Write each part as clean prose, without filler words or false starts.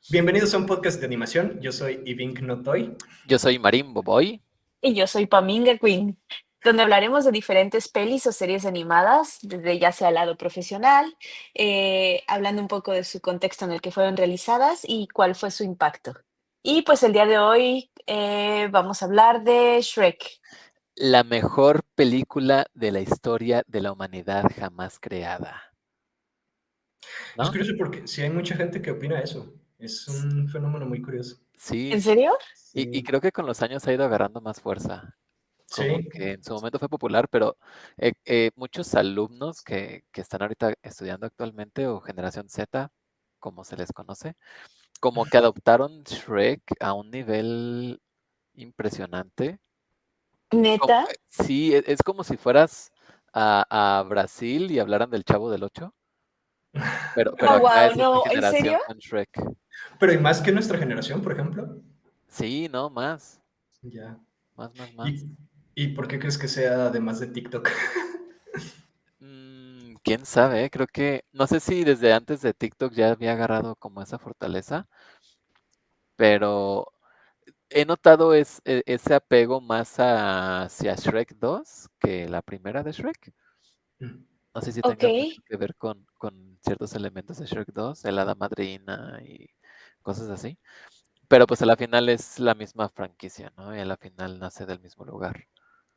Bienvenidos a un podcast de animación. Yo soy Ivink Notoy. Yo soy Marín Boboy. Y yo soy Paminga Queen, donde hablaremos de diferentes pelis o series animadas, desde ya sea el lado profesional, hablando un poco de su contexto en el que fueron realizadas y cuál fue su impacto. Y pues el día de hoy vamos a hablar de Shrek. La mejor película de la historia de la humanidad jamás creada. Es ¿No? curioso porque sí hay mucha gente que opina eso. Es un fenómeno muy curioso. Sí, ¿En serio? y Sí, creo que con los años ha ido agarrando más fuerza. Como sí. que en su momento fue popular, pero muchos alumnos que están ahorita estudiando actualmente, o generación Z, como se les conoce, como que adoptaron Shrek a un nivel impresionante. ¿Neta? Sí, es como si fueras a Brasil y hablaran del Chavo del Ocho, pero Oh, acá wow, es otra no, ¿en generación serio? con Shrek. Pero y más que nuestra generación, por ejemplo. Sí, no, más, Ya. más. ¿Y, y por qué crees que sea además de TikTok? Quién sabe, creo que, no sé si desde antes de TikTok ya había agarrado como esa fortaleza, pero he notado ese apego más hacia Shrek 2 que la primera de Shrek. Mm. No sé si Ok. tenga mucho que ver con ciertos elementos de Shrek 2, el hada madrina y cosas así. Pero pues a la final es la misma franquicia, ¿no? Y a la final nace del mismo lugar.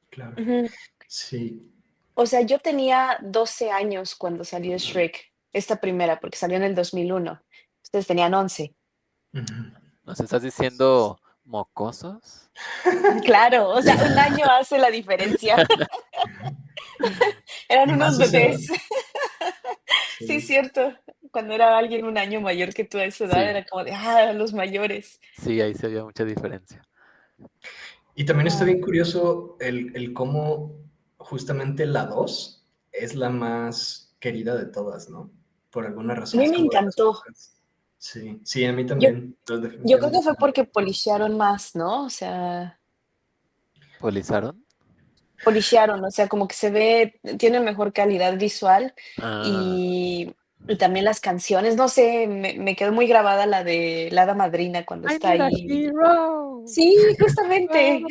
Claro. Ujú. Sí. O sea, yo tenía 12 años cuando salió Shrek, esta primera, porque salió en el 2001. Ustedes tenían 11. Ujú. ¿Nos estás diciendo mocosos? Claro, o sea, un año hace la diferencia. Eran Y unos más a esa edad. bebés. Sí, Sí. cierto. Cuando era alguien un año mayor que tú a esa edad, Sí, era como de, ah, los mayores. sí, ahí se había mucha diferencia. Y también está Ah, bien curioso el cómo justamente la 2 es la más querida de todas, ¿no? Por alguna a razón mí es me como de las encantó. pocas. Sí, sí, a mí Yo, también, pero yo creo que definitivamente fue es la porque mejor. polishearon más, ¿no? O sea, ¿Polizaron? polishearon, o sea, como que se ve, tiene mejor calidad visual Ah, y también las canciones, no sé, me quedó muy grabada la de la hada madrina cuando I está need a ahí. hero. Sí, justamente.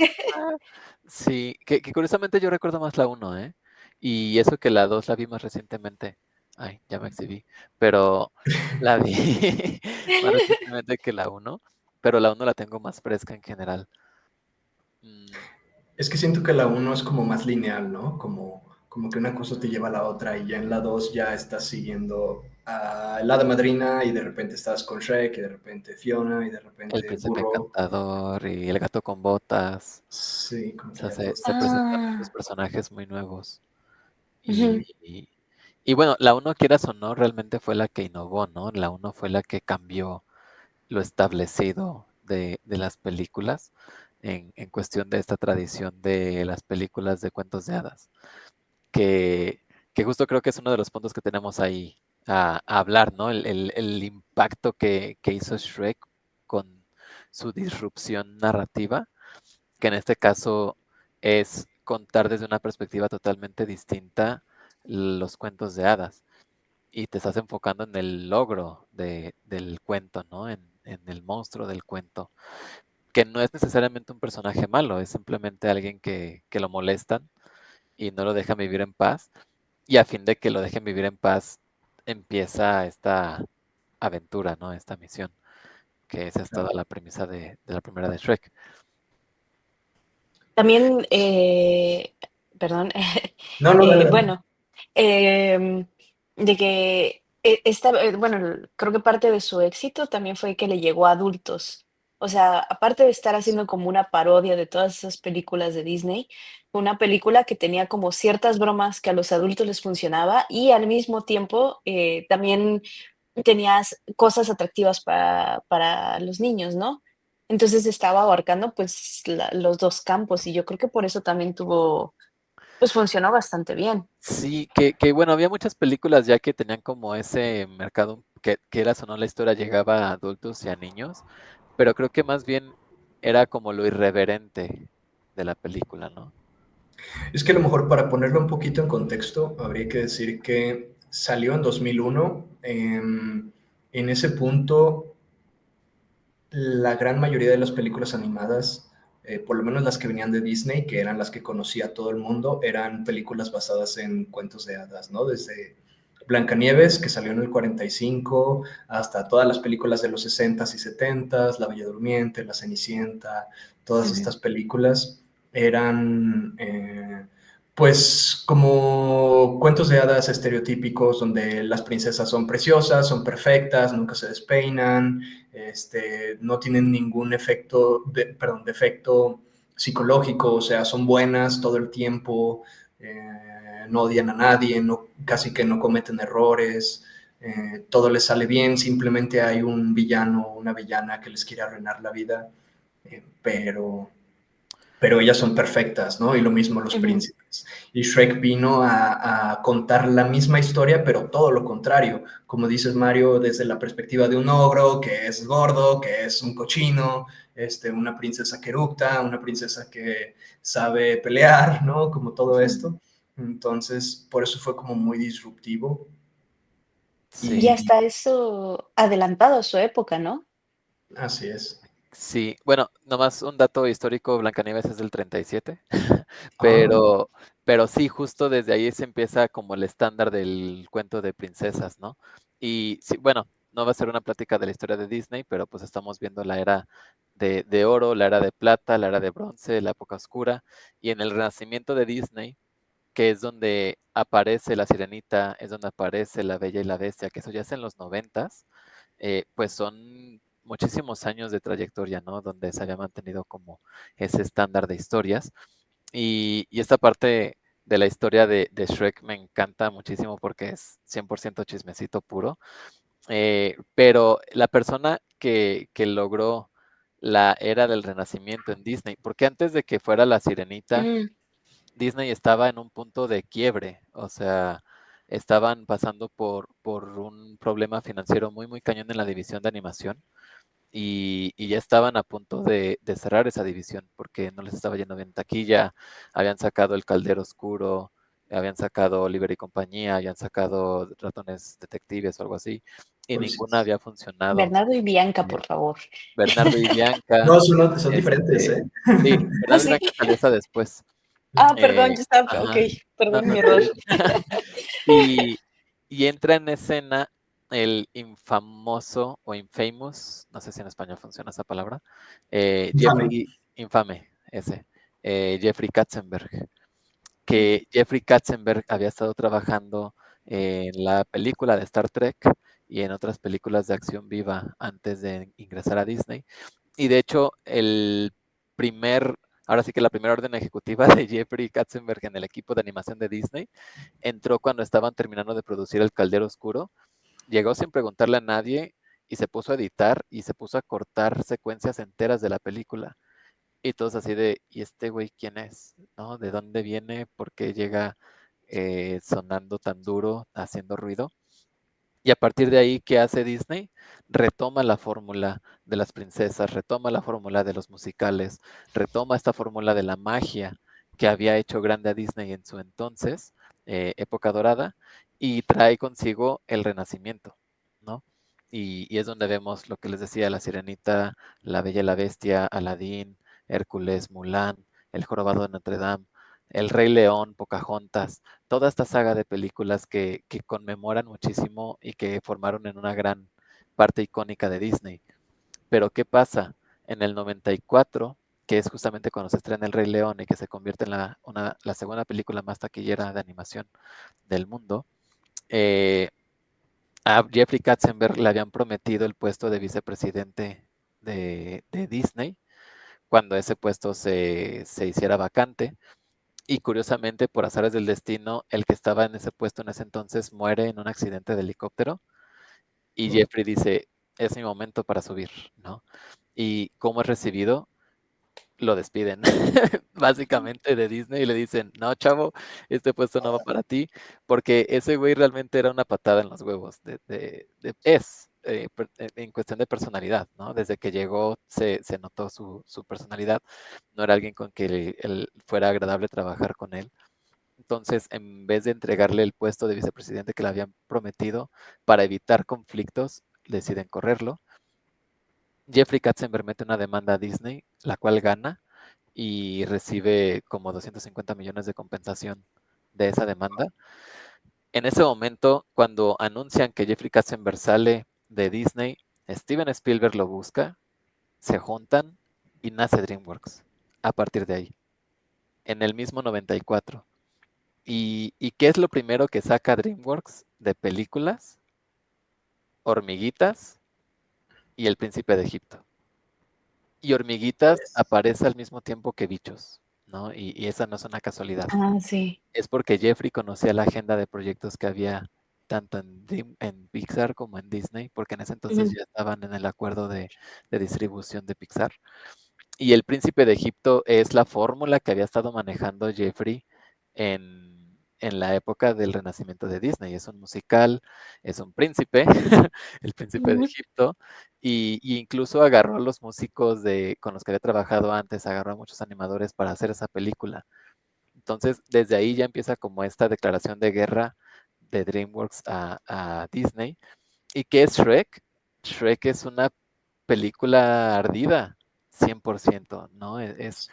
Sí, que curiosamente yo recuerdo más la uno, ¿eh? Y eso que la 2 la vi más recientemente. Ay, ya me exhibí. Pero la vi más recientemente que la uno, pero la uno la tengo más fresca en general. Mm, Es que siento que la uno es como más lineal, ¿no? Como que una cosa te lleva a la otra y ya en la 2 ya estás siguiendo a la hada madrina y de repente estás con Shrek y de repente Fiona y de El repente príncipe Burro. encantador y el gato con botas. Sí, O como que sea, ya todo se está más. presentan Ah, muchos personajes muy nuevos. ujú. Y bueno, la uno quieras o no, realmente fue la que innovó, ¿no? La uno fue la que cambió lo establecido de las películas en cuestión de esta tradición de las películas de cuentos de hadas, que, que justo creo que es uno de los puntos que tenemos ahí a hablar, ¿no? El impacto que hizo Shrek con su disrupción narrativa, que en este caso es contar desde una perspectiva totalmente distinta los cuentos de hadas y te estás enfocando en el logro del cuento, ¿no? En el monstruo del cuento, que no es necesariamente un personaje malo, es simplemente alguien que lo molestan y no lo dejan vivir en paz, y a fin de que lo dejen vivir en paz, empieza esta aventura, ¿no? Esta misión, que esa es toda la premisa de la primera de Shrek. También, perdón, No, no, dale, dale. bueno, em, de que esta, bueno, creo que parte de su éxito también fue que le llegó a adultos. O sea, aparte de estar haciendo como una parodia de todas esas películas de Disney, fue una película que tenía como ciertas bromas que a los adultos les funcionaba y al mismo tiempo también tenías cosas atractivas para los niños, ¿no? Entonces estaba abarcando pues los dos campos y yo creo que por eso también tuvo, pues funcionó bastante bien. Sí, que bueno, había muchas películas ya que tenían como ese mercado que era o no la historia llegaba a adultos y a niños, pero creo que más bien era como lo irreverente de la película, ¿no? Es que a lo mejor para ponerlo un poquito en contexto, habría que decir que salió en 2001. En ese punto la gran mayoría de las películas animadas, por lo menos las que venían de Disney, que eran las que conocía todo el mundo, eran películas basadas en cuentos de hadas, ¿no? Desde Blancanieves, que salió en el 45, hasta todas las películas de los 60s y 70s, La Bella Durmiente, La Cenicienta, todas Ujú. estas películas eran pues como cuentos de hadas estereotípicos donde las princesas son preciosas, son perfectas, nunca se despeinan, no tienen ningún defecto psicológico, o sea, son buenas todo el tiempo, no odian a nadie, no, casi que no cometen errores, todo les sale bien, simplemente hay un villano o una villana que les quiere arruinar la vida, pero ellas son perfectas, ¿no? Y lo mismo los Ujú. príncipes. Y Shrek vino a contar la misma historia, pero todo lo contrario. Como dices, Mario, desde la perspectiva de un ogro que es gordo, que es un cochino, una princesa que eructa, una princesa que sabe pelear, ¿no? Como todo Ujú. esto. Entonces, por eso fue como muy disruptivo. Y Sí, Y hasta eso adelantado a su época, ¿no? así es. sí. Bueno, nomás un dato histórico, Blancanieves es del 37, Ah, pero, pero sí, justo desde ahí se empieza como el estándar del cuento de princesas, ¿no? Y sí, bueno, no va a ser una plática de la historia de Disney, pero pues estamos viendo la era de oro, la era de plata, la era de bronce, la época oscura, y en el renacimiento de Disney, que es donde aparece la Sirenita, es donde aparece la Bella y la Bestia, que eso ya es en los 90, pues son muchísimos años de trayectoria, ¿no? Donde se había mantenido como ese estándar de historias. Y esta parte de la historia de Shrek me encanta muchísimo porque es 100% chismecito puro. Pero la persona que logró la era del renacimiento en Disney, porque antes de que fuera la Sirenita, Mm. Disney estaba en un punto de quiebre, o sea, estaban pasando por un problema financiero muy, muy cañón en la división de animación y ya estaban a punto de cerrar esa división porque no les estaba yendo bien taquilla, habían sacado El Caldero Oscuro, habían sacado Oliver y Compañía, habían sacado Ratones Detectives o algo así, y pues sí. ninguna había funcionado. Bernardo y Bianca, Eh, por favor. Bernardo y Bianca, No, son diferentes, este, ¿eh? sí, ¿Ah, Bernardo y sí? Bianca salió hasta después. Perdón, yo estaba Ajá. okey, No, perdón, no mi está error. bien. Y y entra en escena el infamoso o infamous, no sé si en español funciona esa palabra, Infame. Jeffrey infame, ese, Jeffrey Katzenberg, que Jeffrey Katzenberg había estado trabajando en la película de Star Trek y en otras películas de acción viva antes de ingresar a Disney. Y de hecho, ahora sí que la primera orden ejecutiva de Jeffrey Katzenberg en el equipo de animación de Disney entró cuando estaban terminando de producir El Caldero Oscuro. Llegó sin preguntarle a nadie y se puso a editar y se puso a cortar secuencias enteras de la película. Y todos así de, ¿y este güey quién es? ¿No? ¿De dónde viene? ¿Por qué llega sonando tan duro, haciendo ruido? Y a partir de ahí, ¿qué hace Disney? Retoma la fórmula de las princesas, retoma la fórmula de los musicales, retoma esta fórmula de la magia que había hecho grande a Disney en su entonces, época dorada, y trae consigo el renacimiento, ¿no? Y es donde vemos lo que les decía, la Sirenita, la Bella y la Bestia, Aladín, Hércules, Mulan, El Jorobado de Notre Dame, El Rey León, Pocahontas, toda esta saga de películas que conmemoran muchísimo y que formaron en una gran parte icónica de Disney. Pero ¿qué pasa? En el 94, que es justamente cuando se estrena El Rey León y que se convierte en la segunda película más taquillera de animación del mundo, eh, a Jeffrey Katzenberg le habían prometido el puesto de vicepresidente de Disney cuando ese puesto se hiciera vacante. Y curiosamente, por azares del destino, el que estaba en ese puesto en ese entonces muere en un accidente de helicóptero y Jeffrey dice, es mi momento para subir, ¿no? ¿Y cómo es recibido? Lo despiden, básicamente de Disney y le dicen, no, chavo, este puesto no va para ti, porque ese güey realmente era una patada en los huevos, en cuestión de personalidad, ¿no? Desde que llegó se notó su personalidad, no era alguien con que fuera agradable trabajar con él. Entonces, en vez de entregarle el puesto de vicepresidente que le habían prometido para evitar conflictos, deciden correrlo. Jeffrey Katzenberg mete una demanda a Disney, la cual gana y recibe como 250 millones de compensación de esa demanda. En ese momento, cuando anuncian que Jeffrey Katzenberg sale de Disney, Steven Spielberg lo busca, se juntan y nace DreamWorks a partir de ahí, en el mismo 94. ¿Y qué es lo primero que saca DreamWorks de películas? Hormiguitas y El Príncipe de Egipto. Y Hormiguitas aparece al mismo tiempo que Bichos, ¿no? Y esa no es una casualidad. Ah, sí. Es porque Jeffrey conocía la agenda de proyectos que había tanto en Pixar como en Disney, porque en ese entonces ya estaban en el acuerdo de distribución de Pixar. Y El Príncipe de Egipto es la fórmula que había estado manejando Jeffrey en la época del renacimiento de Disney. Es un musical, es un príncipe, el príncipe de Egipto, y incluso agarró a los músicos con los que había trabajado antes, agarró a muchos animadores para hacer esa película. Entonces, desde ahí ya empieza como esta declaración de guerra de DreamWorks a Disney. ¿Y qué es Shrek? Shrek es una película ardida, 100%, ¿no? Es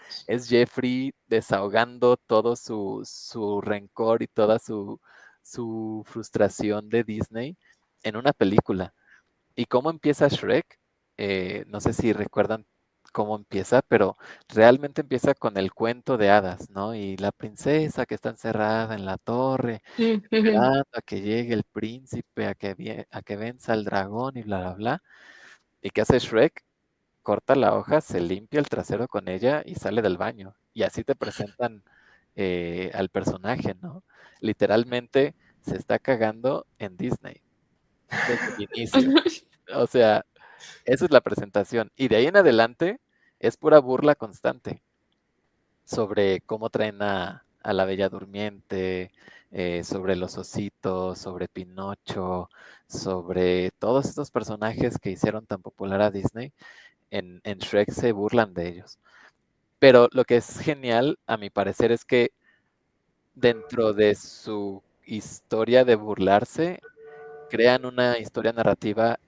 Jeffrey desahogando todo su rencor y toda su frustración de Disney en una película. ¿Y cómo empieza Shrek? No sé si recuerdan cómo empieza, pero realmente empieza con el cuento de hadas, ¿no? Y la princesa que está encerrada en la torre, esperando a que llegue el príncipe, a que venza al dragón y bla, bla, bla. ¿Y qué hace Shrek? Corta la hoja, se limpia el trasero con ella y sale del baño. Y así te presentan al personaje, ¿no? Literalmente se está cagando en Disney desde el inicio. O sea, esa es la presentación. Y de ahí en adelante es pura burla constante sobre cómo traen a la Bella Durmiente, sobre los ositos, sobre Pinocho, sobre todos estos personajes que hicieron tan popular a Disney. En Shrek se burlan de ellos. Pero lo que es genial, a mi parecer, es que dentro de su historia de burlarse, crean una historia narrativa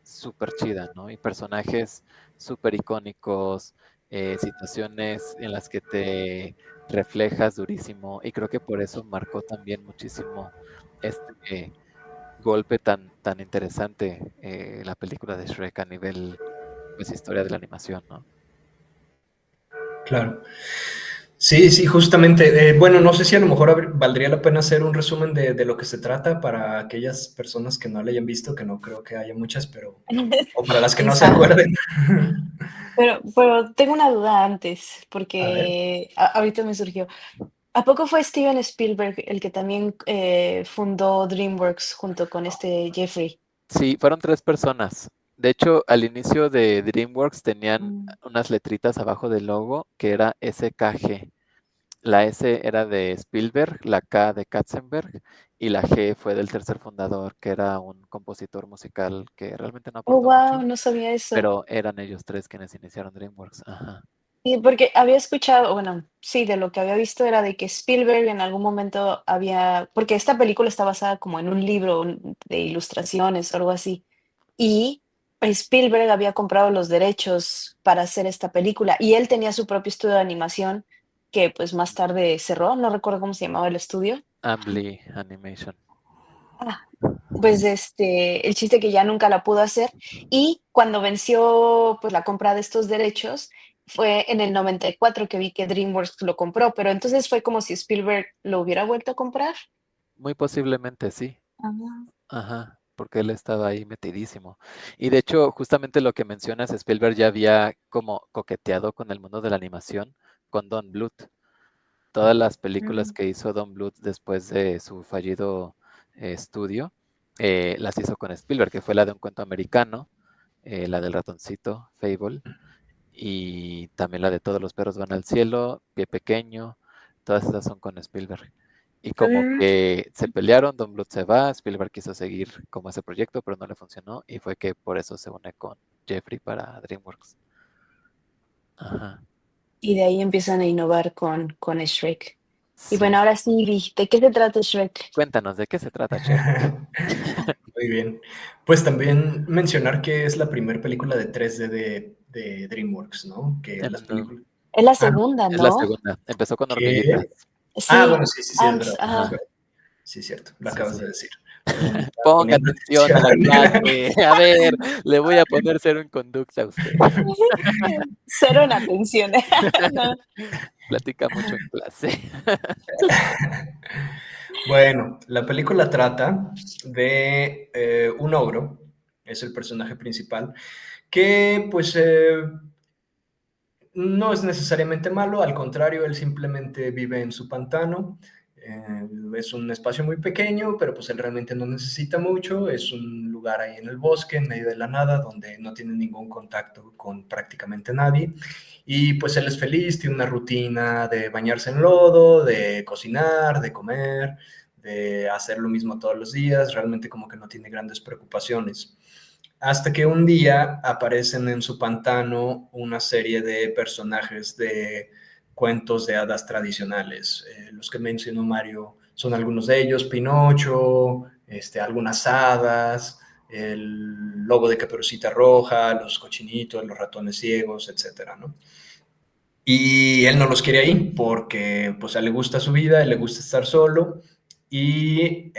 súper chida, ¿no? Y personajes súper icónicos, situaciones en las que te reflejas durísimo. Y creo que por eso marcó también muchísimo este golpe tan interesante la película de Shrek a nivel, pues, historia de la animación, ¿no? Claro. Sí, sí, justamente. Bueno, no sé si a lo mejor valdría la pena hacer un resumen de lo que se trata para aquellas personas que no la hayan visto, que no creo que haya muchas, pero o para las que no se Quizá. acuerden. Pero tengo una duda antes, A ver. porque ahorita me surgió. ¿A poco fue Steven Spielberg el que también fundó DreamWorks junto con este Jeffrey? Sí, fueron 3 personas. De hecho, al inicio de DreamWorks tenían Mm. unas letritas abajo del logo que era SKG. La S era de Spielberg, la K de Katzenberg y la G fue del tercer fundador, que era un compositor musical que realmente no Oh, aportó wow, mucho, no sabía eso. pero eran ellos 3 quienes iniciaron DreamWorks. Ajá. Sí, porque había escuchado, bueno, sí, de lo que había visto era de que Spielberg en algún momento había, porque esta película está basada como en un libro de ilustraciones o algo así, y Spielberg había comprado los derechos para hacer esta película y él tenía su propio estudio de animación que pues más tarde cerró, no recuerdo cómo se llamaba el estudio. Ambly Animation. Ah, pues el chiste que ya nunca la pudo hacer y cuando venció pues la compra de estos derechos fue en el 94 que vi que DreamWorks lo compró, pero entonces fue como si Spielberg lo hubiera vuelto a comprar. Muy posiblemente sí. Ah. Ajá, porque él estaba ahí metidísimo. Y de hecho, justamente lo que mencionas, Spielberg ya había como coqueteado con el mundo de la animación con Don Bluth. Todas las películas Mm. que hizo Don Bluth después de su fallido estudio, las hizo con Spielberg, que fue la de Un cuento americano, la del ratoncito, Fable, y también la de Todos los perros van al cielo, Pie Pequeño, todas esas son con Spielberg. Y como Mm. que se pelearon, Don Bluth se va, Spielberg quiso seguir como ese proyecto, pero no le funcionó, y fue que por eso se une con Jeffrey para DreamWorks. Ajá. Y de ahí empiezan a innovar con Shrek. Y Sí. bueno, ahora sí, Vi, ¿de qué se trata Shrek? Cuéntanos, ¿de qué se trata, Cher? Muy bien. Pues también mencionar que es la primera película de 3D de DreamWorks, ¿no? Que las No, películas... Es la Ah, no, segunda, es la ¿no? segunda. Empezó con hormiguitas. ¿qué? Ah, Sí, bueno, sí, sí, sí, es Ants, verdad. Es ajá. verdad. Sí, cierto, lo Sí, acabas sí. de decir. Perdón, estaba Ponga poniendo atención a la atención. clase. A ver, le voy a poner cero en conducta a usted. Cero en atención. No. Platica mucho en clase. Bueno, la película trata de un ogro, es el personaje principal, que pues no es necesariamente malo, al contrario, él simplemente vive en su pantano. Es un espacio muy pequeño, pero pues él realmente no necesita mucho. Es un lugar ahí en el bosque, en medio de la nada, donde no tiene ningún contacto con prácticamente nadie. Y pues él es feliz, tiene una rutina de bañarse en lodo, de cocinar, de comer, de hacer lo mismo todos los días. Realmente como que no tiene grandes preocupaciones. Hasta que un día aparecen en su pantano una serie de personajes de cuentos de hadas tradicionales. Los que mencionó Mario son algunos de ellos: Pinocho, algunas hadas, el lobo de Caperucita Roja, los cochinitos, los ratones ciegos, etcétera, ¿no? Y él no los quiere ahí porque pues a él le gusta su vida, a él le gusta estar solo y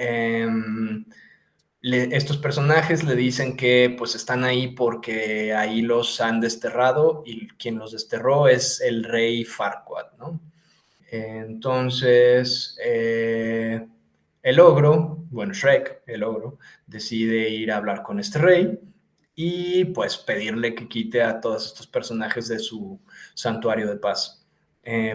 estos personajes le dicen que pues están ahí porque ahí los han desterrado y quien los desterró es el rey Farquaad, ¿no? Entonces, el ogro, bueno, Shrek, el ogro, decide ir a hablar con este rey y pues pedirle que quite a todos estos personajes de su santuario de paz.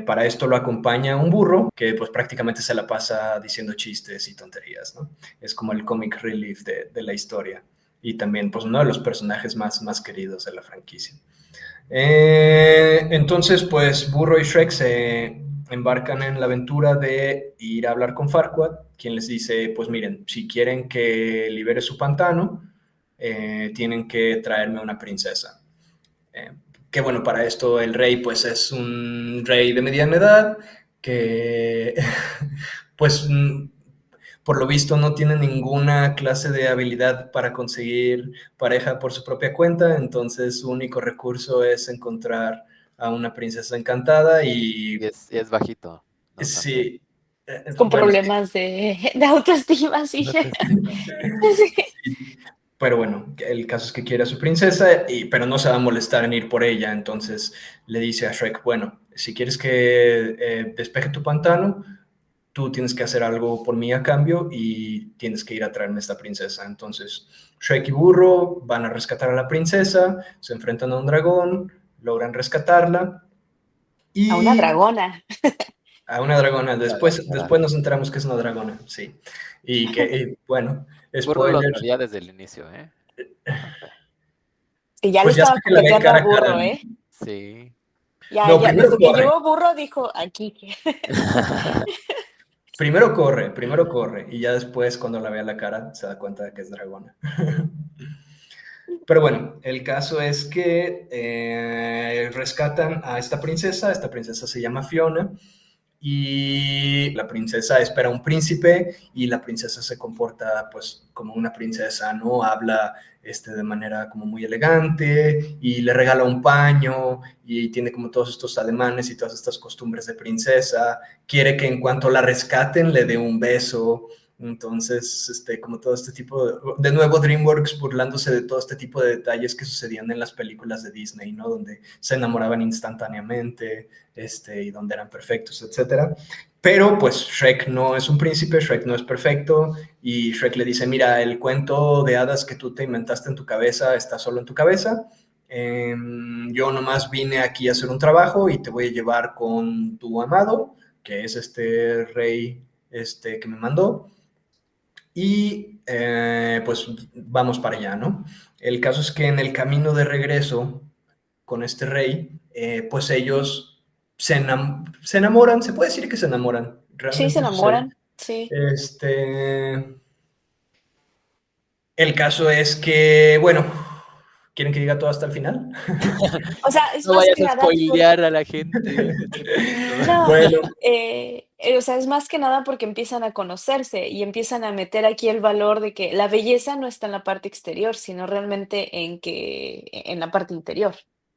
Para esto lo acompaña un burro que pues prácticamente se la pasa diciendo chistes y tonterías, ¿no? Es como el comic relief de la historia y también pues uno de los personajes más queridos de la franquicia. Entonces pues Burro y Shrek se embarcan en la aventura de ir a hablar con Farquaad, quien les dice, pues miren, si quieren que libere su pantano, tienen que traerme una princesa. Eh, que bueno, para esto el rey pues es un rey de mediana edad que pues por lo visto no tiene ninguna clase de habilidad para conseguir pareja por su propia cuenta, entonces su único recurso es encontrar a una princesa encantada Y y es bajito, ¿no? También. sí, Con bueno, problemas de autoestima, sí. No te estima. Sí. sí, pero bueno, el caso es que quiere a su princesa, pero no se va a molestar en ir por ella, entonces le dice a Shrek, bueno, si quieres que despeje tu pantano, tú tienes que hacer algo por mí a cambio y tienes que ir a traerme esta princesa. Entonces, Shrek y Burro van a rescatar a la princesa, se enfrentan a un dragón, logran rescatarla A una y dragona. a una dragona. Claro, Después claro. nos enteramos que es una dragona, sí. Y que, bueno, Burro lo spoilers, sabía desde el inicio, ¿eh? Ok. Que ya le pues ya estaba sé que la ve coqueteando a cara a cara, Burro, ¿no? ¿eh? Sí. Ya, No, ya, primero desde que corre. llegó Burro dijo, aquí. Primero corre, y ya después, cuando la ve a la cara, se da cuenta de que es dragona. Pero bueno, el caso es que rescatan a esta princesa se llama Fiona, y la princesa espera un príncipe, y la princesa se comporta pues como una princesa, ¿no? Habla de manera como muy elegante, y le regala un paño, y tiene como todos estos ademanes y todas estas costumbres de princesa, quiere que en cuanto la rescaten le dé un beso. Entonces, como todo este tipo de nuevo DreamWorks burlándose de todo este tipo de detalles que sucedían en las películas de Disney, ¿no? Donde se enamoraban instantáneamente, y donde eran perfectos, etcétera. Pero pues Shrek no es un príncipe, Shrek no es perfecto, y Shrek le dice, mira, el cuento de hadas que tú te inventaste en tu cabeza está solo en tu cabeza. Yo nomás vine aquí a hacer un trabajo y te voy a llevar con tu amado, que es este rey que me mandó, y pues vamos para allá, ¿no? El caso es que en el camino de regreso con este rey, pues ellos se enamoran, se puede decir que se enamoran, Sí, se realmente no sé. enamoran, sí. El caso es que, bueno, ¿quieren que diga todo hasta el final? O sea, es No más vayas que a nada porque, spoilear a la gente. no, Bueno, o sea, es más que nada porque empiezan a conocerse y empiezan a meter aquí el valor de que la belleza no está en la parte exterior, sino realmente en la parte interior.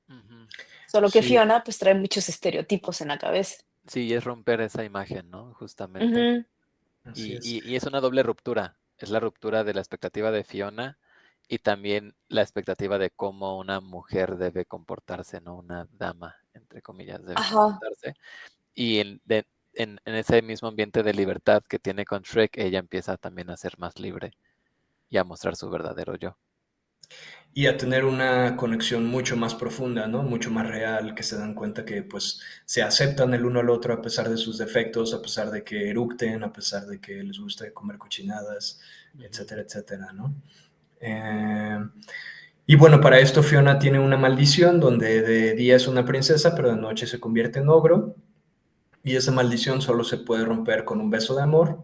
Ujú. Solo que Sí, Fiona, pues, trae muchos estereotipos en la cabeza. Sí, es romper esa imagen, ¿no? Justamente. Ujú. así Y, es. y, y es una doble ruptura. Es la ruptura de la expectativa de Fiona y también la expectativa de cómo una mujer debe comportarse, ¿no? Una dama, entre comillas, debe Ajá. comportarse. Y en ese mismo ambiente de libertad que tiene con Shrek, ella empieza también a ser más libre y a mostrar su verdadero yo. Y a tener una conexión mucho más profunda, ¿no? Mucho más real, que se dan cuenta que pues se aceptan el uno al otro a pesar de sus defectos, a pesar de que eructen, a pesar de que les guste comer cochinadas, Ujú. etcétera, etcétera, ¿no? Eh, y bueno, para esto Fiona tiene una maldición donde de día es una princesa, pero de noche se convierte en ogro. Y esa maldición solo se puede romper con un beso de amor.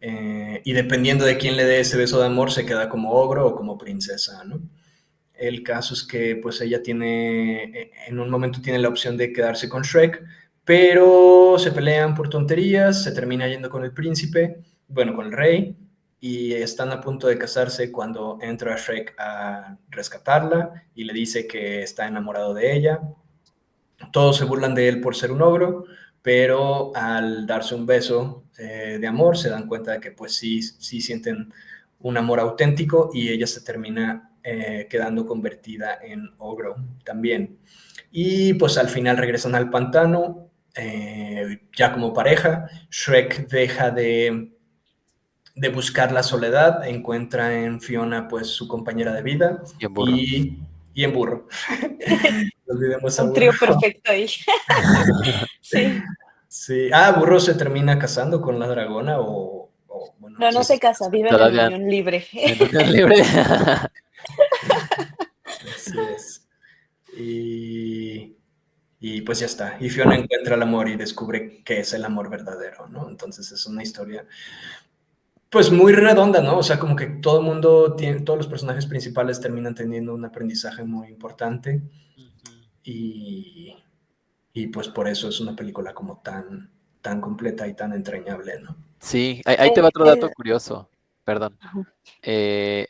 Y dependiendo de quién le dé ese beso de amor, se queda como ogro o como princesa, ¿no? El caso es que pues ella tiene, en un momento tiene la opción de quedarse con Shrek, pero se pelean por tonterías, se termina yendo con el príncipe, bueno, con el rey, y están a punto de casarse cuando entra Shrek a rescatarla y le dice que está enamorado de ella. Todos se burlan de él por ser un ogro, pero al darse un beso de amor se dan cuenta de que pues sí, sí sienten un amor auténtico y ella se termina quedando convertida en ogro también. Y pues al final regresan al pantano, ya como pareja. Shrek deja de buscar la soledad, encuentra en Fiona pues su compañera de vida Y en burro. y, y en burro. No olvidemos a Un burro. trío perfecto ahí. Sí. Sí. Ah, burro se termina casando con la dragona o bueno, no No, sé no si se se casa, casa. viven en Todavía unión libre. en unión libre. Así es. Y, y pues ya está. Y Fiona encuentra el amor y descubre que es el amor verdadero, ¿no? Entonces es una historia pues muy redonda, ¿no? O sea, como que todo el mundo tiene, todos los personajes principales terminan teniendo un aprendizaje muy importante Ujú. y, y pues por eso es una película como tan completa y tan entrañable, ¿no? Sí, ahí te va otro dato Eh, curioso. Perdón. ajá. Eh,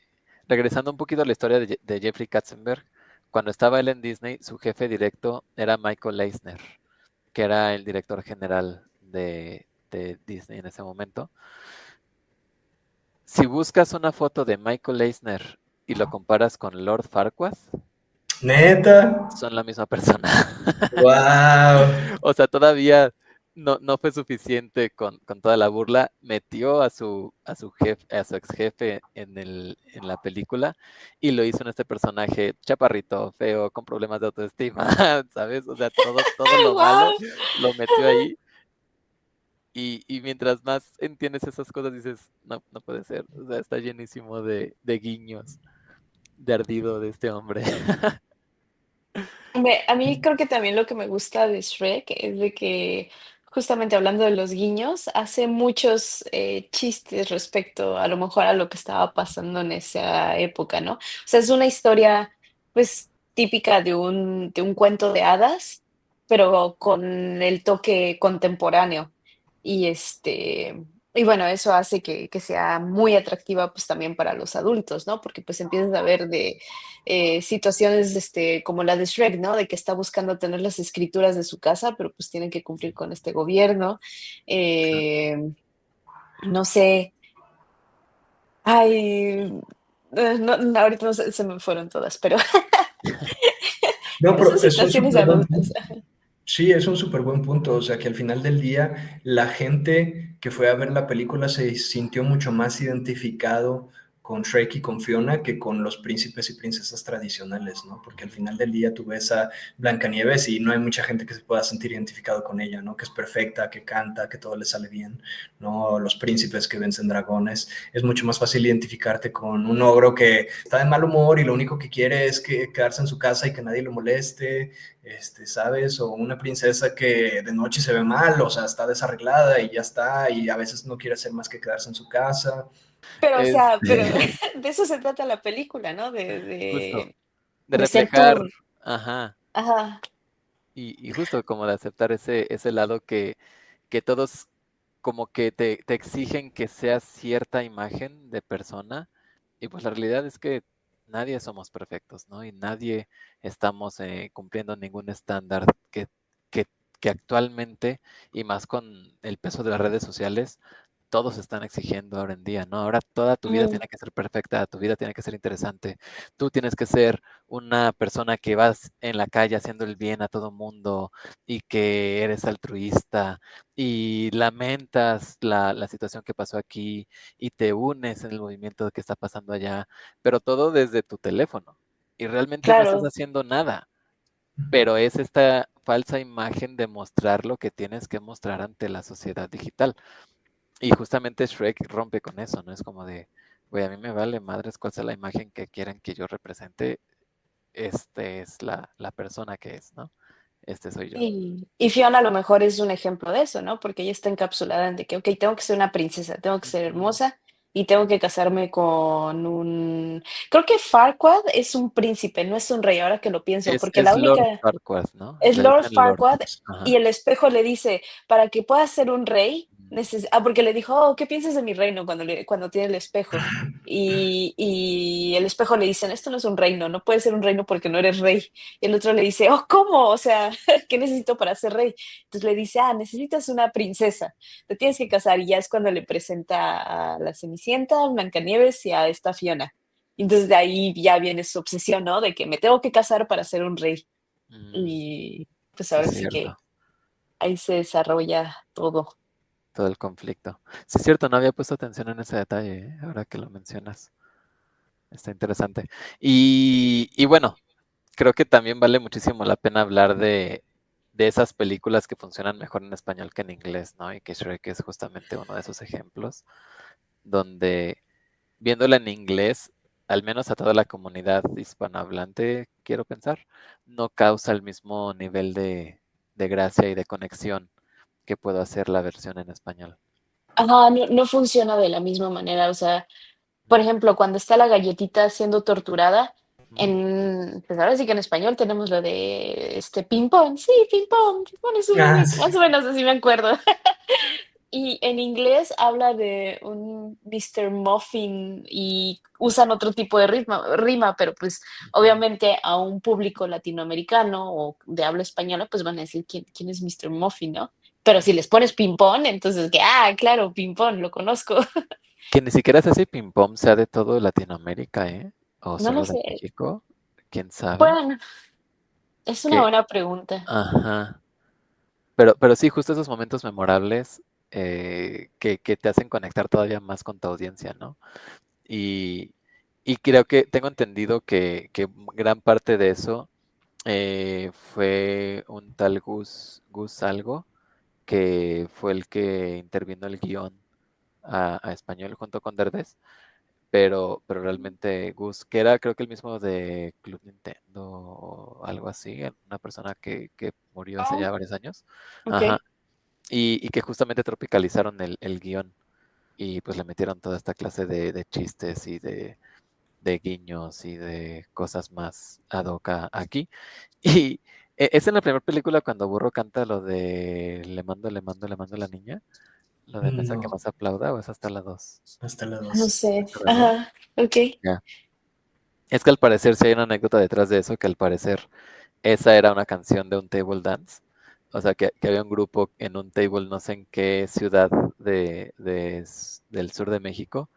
regresando un poquito a la historia de Jeffrey Katzenberg, cuando estaba él en Disney, su jefe directo era Michael Eisner, que era el director general de Disney en ese momento. Si buscas una foto de Michael Eisner y lo comparas con Lord Farquaad, Neta, son la misma persona. wow. O sea, todavía no fue suficiente con toda la burla. Metió a su jefe, a su ex jefe en la película y lo hizo en este personaje chaparrito, feo, con problemas de autoestima, ¿sabes? O sea, todo lo malo ¡Guau! lo metió ahí. Y mientras más entiendes esas cosas, dices, no puede ser. O sea, está llenísimo de guiños, de ardido de este hombre. A mí creo que también lo que me gusta de Shrek es de que, justamente hablando de los guiños, hace muchos chistes respecto a lo mejor a lo que estaba pasando en esa época, ¿no? O sea, es una historia, pues, típica de un cuento de hadas, pero con el toque contemporáneo. Y y bueno, eso hace que sea muy atractiva, pues, también para los adultos, ¿no? Porque pues empiezas a ver de situaciones como la de Shrek, ¿no? De que está buscando tener las escrituras de su casa, pero pues tienen que cumplir con este gobierno. Eh, no sé, ay, ahorita no sé, se me fueron todas, pero No, esas pero es un situaciones de súper buen adultos. punto. Sí, es un súper buen punto. O sea, que al final del día la gente que fue a ver la película se sintió mucho más identificado con Shrek y con Fiona que con los príncipes y princesas tradicionales, ¿no? Porque al final del día tú ves a Blancanieves y no hay mucha gente que se pueda sentir identificado con ella, ¿no? Que es perfecta, que canta, que todo le sale bien, ¿no? Los príncipes que vencen dragones. Es mucho más fácil identificarte con un ogro que está de mal humor y lo único que quiere es quedarse en su casa y que nadie lo moleste, ¿sabes? O una princesa que de noche se ve mal, o sea, está desarreglada y ya está, y a veces no quiere hacer más que quedarse en su casa. Pero, o sea, pero Este, de eso se trata la película, ¿no? justo, de De ser reflejar, tú. ajá, Ajá. y justo como de aceptar ese lado que todos como que te exigen que seas cierta imagen de persona, y pues la realidad es que nadie somos perfectos, ¿no? Y nadie estamos cumpliendo ningún estándar que, que actualmente, y más con el peso de las redes sociales, todos están exigiendo ahora en día, ¿no? Ahora toda tu vida Mm, tiene que ser perfecta, tu vida tiene que ser interesante. Tú tienes que ser una persona que vas en la calle haciendo el bien a todo mundo y que eres altruista y lamentas la situación que pasó aquí y te unes en el movimiento que está pasando allá, pero todo desde tu teléfono. Y realmente no estás claro. haciendo nada, pero es esta falsa imagen de mostrar lo que tienes que mostrar ante la sociedad digital. Y justamente Shrek rompe con eso, ¿no? Es como de, güey, a mí me vale madres cuál sea la imagen que quieran que yo represente, este es la persona que es, ¿no? Este soy yo. Y Fiona a lo mejor es un ejemplo de eso, ¿no? Porque ella está encapsulada en de que, okey, tengo que ser una princesa, tengo que ser Ujú. hermosa y tengo que casarme con un creo que Farquaad es un príncipe, no es un rey, ahora que lo pienso, porque Es la Lord única Farquaad, ¿no? es Le Lord dicen Lord. Farquaad y Ajá. el espejo le dice: "Para que puedas ser un rey, porque le dijo: "Oh, ¿qué piensas de mi reino?", cuando tiene el espejo. Y el espejo le dice: "Esto no es un reino, no puedes ser un reino porque no eres rey". Y el otro le dice: "Oh, ¿cómo? O sea, ¿qué necesito para ser rey?". Entonces le dice: "Ah, necesitas una princesa, te tienes que casar", y ya es cuando le presenta a la Cenicienta, a Blancanieves y a esta Fiona. Y entonces de ahí ya viene su obsesión, ¿no? De que me tengo que casar para ser un rey. Mm, Y, pues, sí, es ahora sí que cierto. ahí se desarrolla todo. Todo el conflicto. Sí, es cierto, no había puesto atención en ese detalle, ahora que lo mencionas. Está interesante. Y bueno, creo que también vale muchísimo la pena hablar de esas películas que funcionan mejor en español que en inglés, ¿no? Y que Shrek es justamente uno de esos ejemplos, donde viéndola en inglés, al menos a toda la comunidad hispanohablante, quiero pensar, no causa el mismo nivel de gracia y de conexión que puedo hacer la versión en español. Ajá, no funciona de la misma manera, o sea, por ejemplo, cuando está la galletita siendo torturada, Ujú. pues, ahora sí que en español tenemos lo de, ping-pong, sí, ping-pong es un Ah, muñeco, más sí. o menos así me acuerdo. Y en inglés habla de un Mr. Muffin y usan otro tipo de rima, pero pues Ujú. obviamente a un público latinoamericano o de habla española, pues van a decir quién es Mr. Muffin, ¿no? Pero si les pones ping-pong, entonces que, claro, ping-pong, lo conozco. Que ni siquiera sé si Ping Pong sea de todo Latinoamérica, ¿eh? O No lo solo de sé. México, quién sabe. Bueno, es una Que, buena pregunta. ajá. Pero sí, justo esos momentos memorables que te hacen conectar todavía más con tu audiencia, ¿no? Y, y creo que tengo entendido que gran parte de eso fue un tal Gus algo, que fue el que intervino el guión a español junto con Derbez, pero realmente Gus, que era creo que el mismo de Club Nintendo o algo así, una persona que murió hace Oh, ya varios años, ajá, okey. y que justamente tropicalizaron el guión y pues le metieron toda esta clase de chistes y de guiños y de cosas más ad hoc aquí. Y es en la primera película cuando Burro canta lo de le mando a la niña, lo de mesa que No, más aplauda, o es hasta la dos. hasta la No dos. sé. ¿Recuerdas? Ajá, okey. Ya. Es que al parecer sí hay una anécdota detrás de eso, que al parecer esa era una canción de un table dance. O sea, que había un grupo en un table, no sé en qué ciudad del sur de México,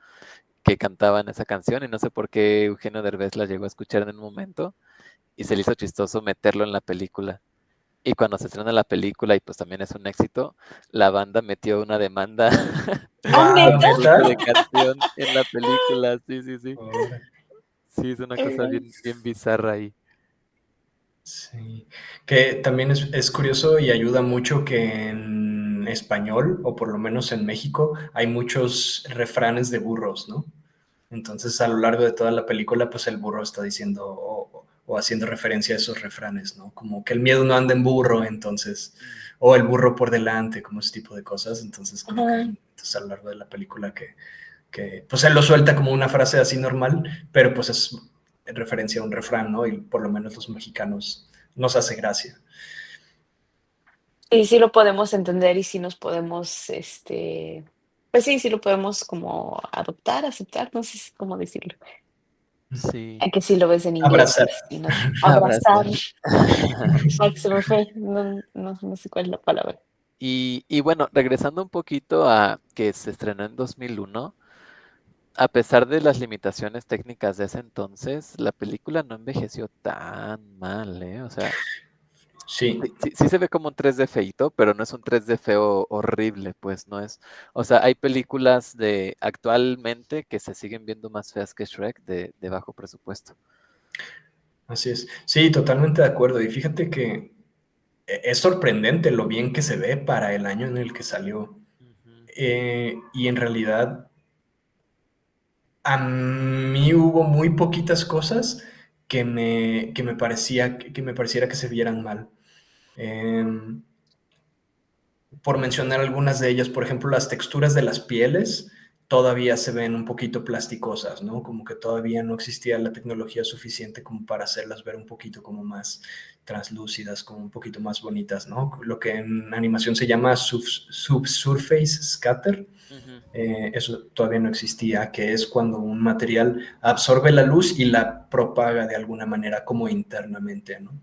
que cantaban esa canción y no sé por qué Eugenio Derbez la llegó a escuchar en un momento y se le hizo chistoso meterlo en la película. Y cuando se estrena la película y pues también es un éxito, la banda metió una demanda Wow, por ¿Neta? el uso de ¿neta? canción en la película. Sí, sí, sí. Órale. Sí, es una cosa Ay, bien bizarra ahí. Sí, que también es curioso y ayuda mucho que en español, o por lo menos en México, hay muchos refranes de burros, ¿no? Entonces, a lo largo de toda la película, pues el burro está diciendo o haciendo referencia a esos refranes, ¿no? Como que el miedo no anda en burro, entonces, o el burro por delante, como ese tipo de cosas. Entonces, como que ajá. entonces, a lo largo de la película que pues él lo suelta como una frase así normal, pero pues es en referencia a un refrán, ¿no? Y por lo menos los mexicanos nos hace gracia. Y sí lo podemos entender y sí nos podemos, pues sí, sí lo podemos como adoptar, aceptar, no sé cómo decirlo. Sí, A que sí lo ves en inglés Abrazar. y sí nos abrazar. abrazar. Ay, se me fue, no sé cuál es la palabra. Y bueno, regresando un poquito a que se estrenó en 2001, a pesar de las limitaciones técnicas de ese entonces, la película no envejeció tan mal, ¿eh? O sea, Sí, sí se ve como un 3D feito, pero no es un 3D feo horrible, pues no es. O sea, hay películas de actualmente que se siguen viendo más feas que Shrek de bajo presupuesto. así es. Sí, totalmente de acuerdo. Y fíjate que es sorprendente lo bien que se ve para el año en el que salió. Ujú. Y en realidad, a mí hubo muy poquitas cosas que me pareciera que se vieran mal. Em, por mencionar algunas de ellas, por ejemplo, las texturas de las pieles todavía se ven un poquito plasticosas, ¿no? Como que todavía no existía la tecnología suficiente como para hacerlas ver un poquito como más translúcidas, como un poquito más bonitas, ¿no? Lo que en animación se llama subsurface scatter. Ujú. Eso todavía no existía, que es cuando un material absorbe la luz y la propaga de alguna manera como internamente, ¿no?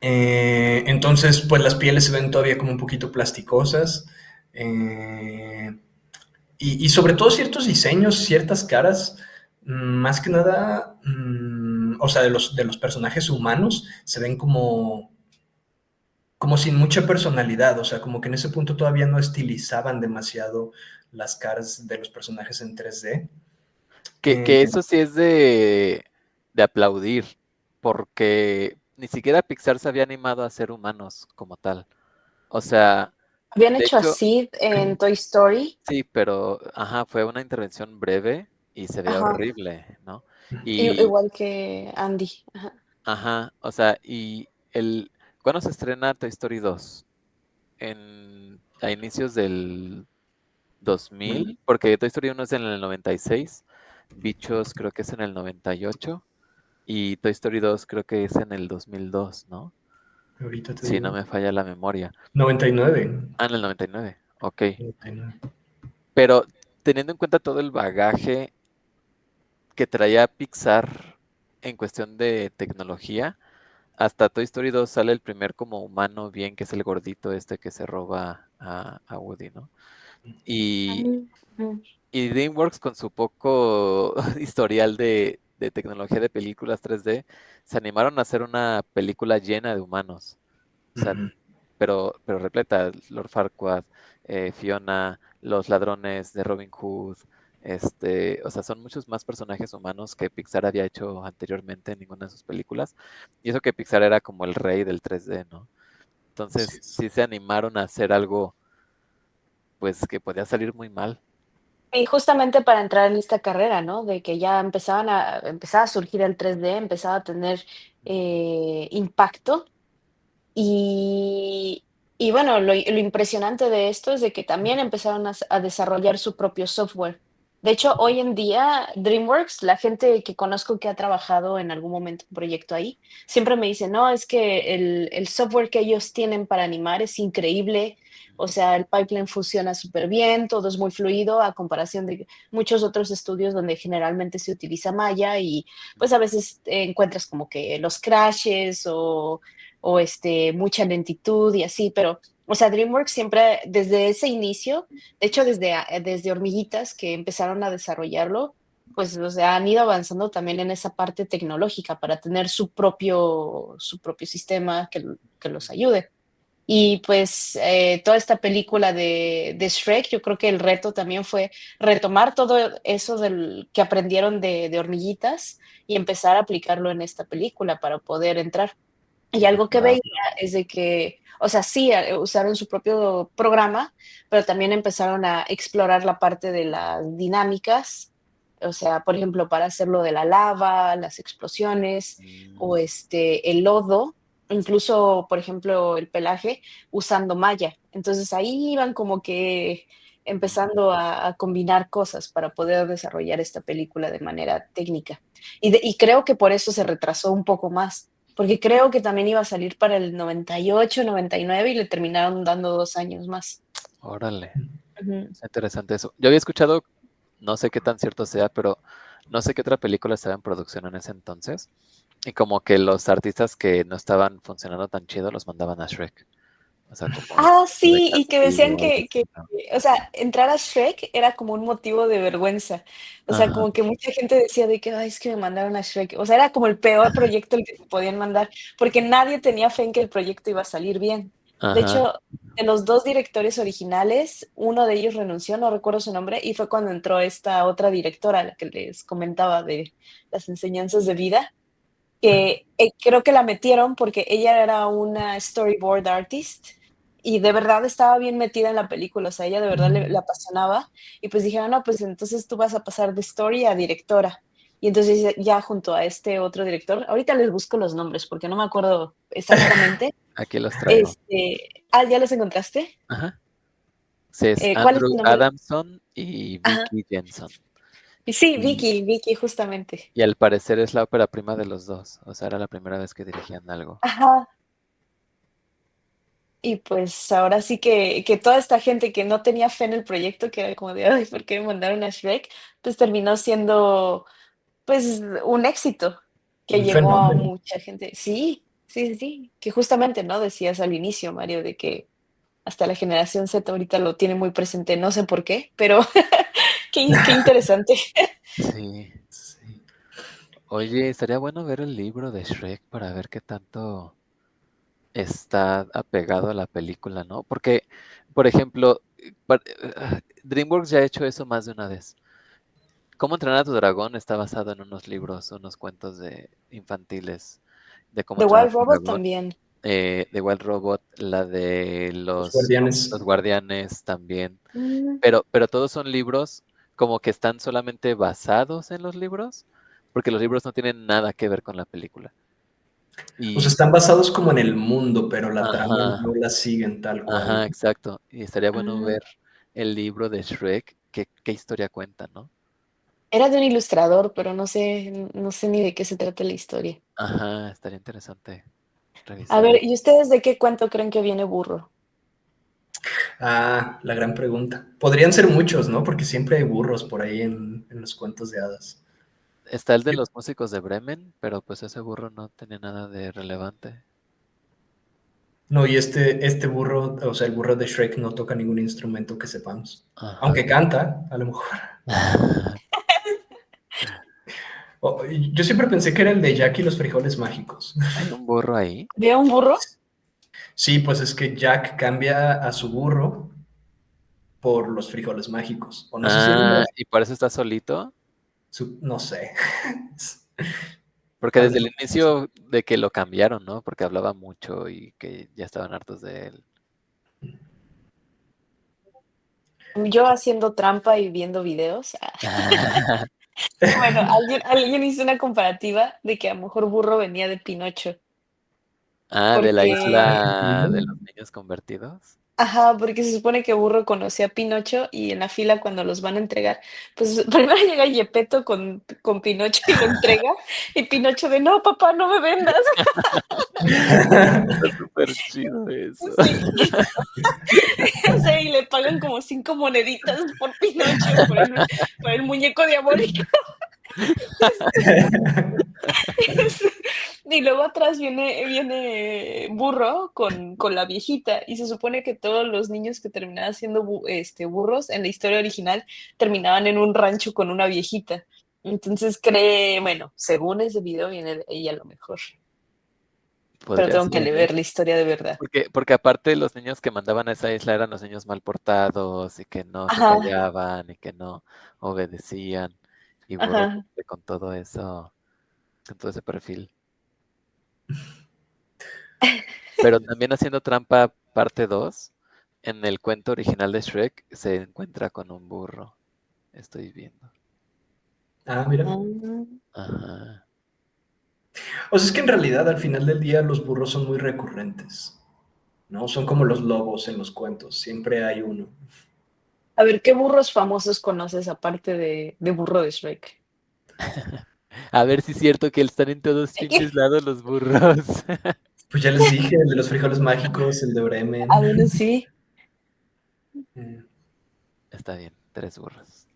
Entonces, pues las pieles se ven todavía como un poquito plasticosas. eh, y sobre todo ciertos diseños, ciertas caras, más que nada, o sea, de los personajes humanos, se ven como sin mucha personalidad, o sea, como que en ese punto todavía no estilizaban demasiado las caras de los personajes en 3D. Que eso sí es de aplaudir, porque ni siquiera Pixar se había animado a ser humanos como tal. O sea, Habían de hecho hecho, así en Toy Story. sí, pero, ajá, fue una intervención breve y se veía Ajá, horrible, ¿no? Y, igual que Andy. Ajá. ajá, o sea, ¿cuándo se estrena Toy Story 2? A inicios del 2000, porque Toy Story 1 es en el 96, Bichos creo que es en el 98 y Toy Story 2 creo que es en el 2002, ¿no? Ahorita te Si no digo. me falla la memoria. 99. Ah, en el 99, ok. 99. Pero teniendo en cuenta todo el bagaje que traía Pixar en cuestión de tecnología, hasta Toy Story 2 sale el primer como humano bien, que es el gordito este que se roba a Woody, ¿no? Y, Ujú. y DreamWorks con su poco historial de tecnología de películas 3D, se animaron a hacer una película llena de humanos. O sea, Ujú. pero repleta, Lord Farquaad, Fiona, los ladrones de Robin Hood, o sea, son muchos más personajes humanos que Pixar había hecho anteriormente en ninguna de sus películas. Y eso que Pixar era como el rey del 3D, ¿no? Así Entonces, es. sí se animaron a hacer algo, pues, que podía salir muy mal. Y justamente para entrar en esta carrera, ¿no? De que ya empezaba a surgir el 3D, empezaba a tener, impacto. Y y bueno, lo impresionante de esto es de que también empezaron a desarrollar su propio software. De hecho, hoy en día, DreamWorks, la gente que conozco que ha trabajado en algún momento un proyecto ahí, siempre me dice: "No, es que el software que ellos tienen para animar es increíble, o sea, el pipeline funciona súper bien, todo es muy fluido a comparación de muchos otros estudios donde generalmente se utiliza Maya y, pues, a veces encuentras como que los crashes o mucha lentitud y así, pero, o sea, DreamWorks siempre, desde ese inicio, de hecho, desde Hormiguitas, que empezaron a desarrollarlo, pues, o sea, han ido avanzando también en esa parte tecnológica para tener su propio sistema que los ayude. Y pues toda esta película de Shrek, yo creo que el reto también fue retomar todo eso que aprendieron de Hormiguitas y empezar a aplicarlo en esta película para poder entrar. Y algo que veía Claro. es de que, o sea, sí, usaron su propio programa, pero también empezaron a explorar la parte de las dinámicas, o sea, por ejemplo, para hacer lo de la lava, las explosiones o, Mm, el lodo, incluso, por ejemplo, el pelaje, usando malla. Entonces, ahí iban como que empezando a combinar cosas para poder desarrollar esta película de manera técnica. Y creo que por eso se retrasó un poco más. porque creo que también iba a salir para el 98, 99 y le terminaron dando 2 años más. Órale, Ujú. está interesante eso. Yo había escuchado, no sé qué tan cierto sea, pero no sé qué otra película estaba en producción en ese entonces. Y como que los artistas que no estaban funcionando tan chido los mandaban a Shrek. O sea, como Ah, de sí, y que decían castigo o algo que, así, ¿no? o sea, entrar a Shrek era como un motivo de vergüenza. O sea, Ajá, como que mucha gente decía de que: "Ay, es que me mandaron a Shrek". O sea, era como el peor proyecto al que te podían mandar, porque nadie tenía fe en que el proyecto iba a salir bien. De ajá. hecho, de los 2 directores originales, uno de ellos renunció, no recuerdo su nombre, y fue cuando entró esta otra directora, la que les comentaba de las enseñanzas de vida, que, creo que la metieron porque ella era una storyboard artist y de verdad estaba bien metida en la película, o sea, ella de verdad le apasionaba, y pues dijeron: "No, pues entonces tú vas a pasar de story a directora". Y entonces ya junto a este otro director, ahorita les busco los nombres porque no me acuerdo exactamente, Aquí los traigo. ¿ya los encontraste? Ajá. Sí, es ¿Cuál es Andrew el nombre? Adamson y Ajá. Vicky Jenson. Y sí, Y, Vicky, justamente. y al parecer es la ópera prima de los dos. O sea, era la primera vez que dirigían algo. Ajá. Y pues ahora sí que toda esta gente que no tenía fe en el proyecto, que era como de: "Ay, ¿por qué me mandaron a Shrek?", pues terminó siendo, pues, un éxito que Un llegó a fenómeno. mucha gente. Sí, sí, sí, sí, que justamente, ¿no? Decías al inicio, Mario, de que hasta la generación Z ahorita lo tiene muy presente, no sé por qué, pero qué interesante. Sí. Sí. Oye, estaría bueno ver el libro de Shrek para ver qué tanto está apegado a la película, ¿no? Porque, por ejemplo, DreamWorks ya ha hecho eso más de una vez. Cómo entrenar a tu dragón está basado en unos libros, unos cuentos de infantiles de cómo The entrenar a Wild tu Robot dragón. también. De Wild Robot, la de Los los guardianes. guardianes también. Mm, Pero todos son libros como que están solamente basados en los libros, porque los libros no tienen nada que ver con la película. O sea, Y, están basados como en el mundo, pero la trama ajá, no la siguen tal cual, ajá, ¿no? exacto. Y estaría bueno ah, ver el libro de Shrek, qué historia cuenta, ¿no? era de un ilustrador, pero no sé ni de qué se trata la historia. Ajá, estaría interesante A revisar ver, eso. ¿y ustedes de qué cuento creen que viene Burro? Ah, la gran pregunta. Podrían ser muchos, ¿no? Porque siempre hay burros por ahí en los cuentos de hadas. Está el de los músicos de Bremen, pero pues ese burro no tenía nada de relevante. No, y este burro, o sea, el burro de Shrek no toca ningún instrumento que sepamos. Aunque Ajá. canta, a lo mejor. Yo siempre pensé que era el de Jack y los frijoles mágicos. ¿Hay un burro ahí? ¿Veo un burro? Sí, pues es que Jack cambia a su burro por los frijoles mágicos. O no sé si es Ah, ¿y por eso está solito? no sé. Porque desde Habla el inicio de que lo cambiaron, ¿no? Porque hablaba mucho y que ya estaban hartos de él. Yo haciendo trampa y viendo videos. Bueno, alguien hizo una comparativa de que a lo mejor Burro venía de Pinocho, Ah, de la porque isla de los niños convertidos. ajá, porque se supone que Burro conoció a Pinocho y en la fila cuando los van a entregar, pues primero llega Gepetto con Pinocho y lo entrega, y Pinocho de: "No, papá, no me vendas". Está súper chido eso. Sí, sí, y le pagan como 5 moneditas por Pinocho, por el muñeco diabólico. Y luego atrás viene Burro con la viejita, y se supone que todos los niños que terminaban siendo burros en la historia original terminaban en un rancho con una viejita. Entonces bueno, según ese video viene de ahí a lo mejor, pero Podría tengo que ser, ¿eh? leer la historia de verdad. Porque aparte los niños que mandaban a esa isla eran los niños mal portados y que no se Ajá, callaban y que no obedecían. Y Burro ajá. cumple con todo eso, con todo ese perfil. Pero también haciendo trampa parte 2 en el cuento original de Shrek se encuentra con un burro. Estoy viendo. Ah, mira. Mm. Ajá. O sea, es que en realidad al final del día los burros son muy recurrentes, ¿no? Son como los lobos en los cuentos, siempre hay uno. A ver, ¿qué burros famosos conoces aparte de Burro de Shrek? A ver si es cierto que están en todos pinches lados los burros. Pues ya les dije, el de los frijoles mágicos, el de Bremen. Bueno, sí. Está bien, 3 burros.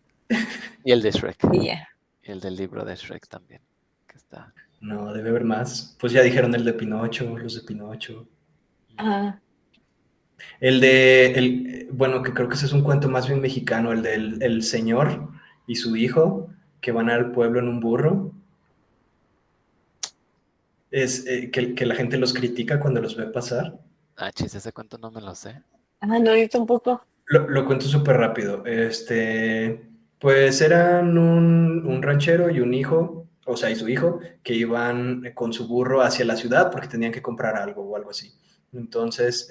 Y el de Shrek. Y ya. Y el del libro de Shrek también. Que está. No, debe haber más. Pues ya dijeron el de Pinocho, los de Pinocho. Ajá. Bueno, que creo que ese es un cuento más bien mexicano, el del el señor y su hijo que van al pueblo en un burro. Es que la gente los critica cuando los ve pasar. Ah, chis, ese cuento no me lo sé. No, yo tampoco. Lo cuento súper rápido. Pues eran un ranchero y un hijo, o sea, y su hijo, que iban con su burro hacia la ciudad porque tenían que comprar algo o algo así. Entonces,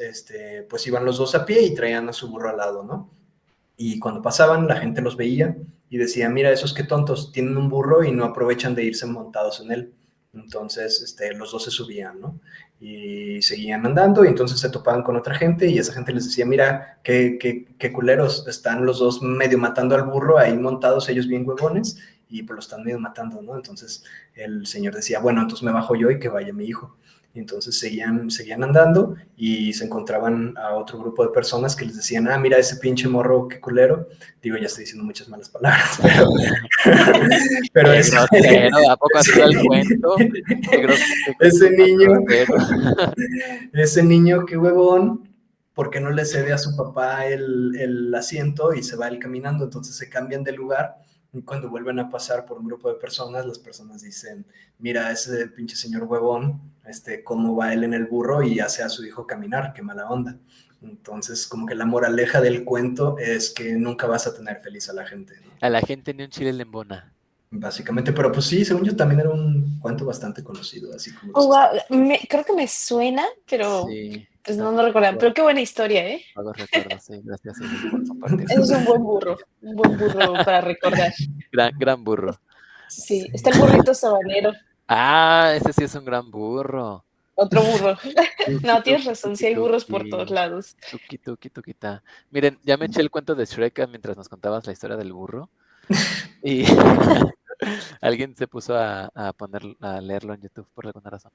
pues iban los dos a pie y traían a su burro al lado, ¿no? Y cuando pasaban, la gente los veía y decía, mira, esos qué tontos, tienen un burro y no aprovechan de irse montados en él. Entonces, los dos se subían, ¿no? Y seguían andando y entonces se topaban con otra gente y esa gente les decía, mira, qué culeros, están los dos medio matando al burro ahí montados, ellos bien huevones, y pues lo están medio matando, ¿no? Entonces el señor decía, bueno, entonces me bajo yo y que vaya mi hijo. Y entonces seguían andando y se encontraban a otro grupo de personas que les decían, ah, mira ese pinche morro, qué culero. Digo, ya estoy diciendo muchas malas palabras, pero Qué grosero, ¿a poco así va el cuento? Ese niño, ese niño, qué huevón, porque no le cede a su papá el asiento y se va él caminando, entonces se cambian de lugar. Y cuando vuelven a pasar por un grupo de personas, las personas dicen, mira, ese pinche señor huevón, cómo va él en el burro y hace a su hijo caminar, qué mala onda. Entonces, como que la moraleja del cuento es que nunca vas a tener feliz a la gente, ¿no? A la gente ni un chile le embona. Básicamente, pero pues sí, según yo también era un cuento bastante conocido, así como Oh, wow. Creo que me suena, pero Sí. pues no recordaba. Pero qué buena historia, ¿eh? Vagos recuerdos, sí. Gracias, Ivy, por compartir. Ese es un buen burro para recordar. Gran burro. Sí, está el burrito sabanero. Ah, ese sí es un gran burro. Otro burro. No, tienes Tuki, razón, tuki, sí hay burros por tuki. todos lados. Tuki, tuki, tukita. Miren, ya me eché el cuento de Shrek mientras nos contabas la historia del burro. Y alguien se puso a leerlo en YouTube por alguna razón.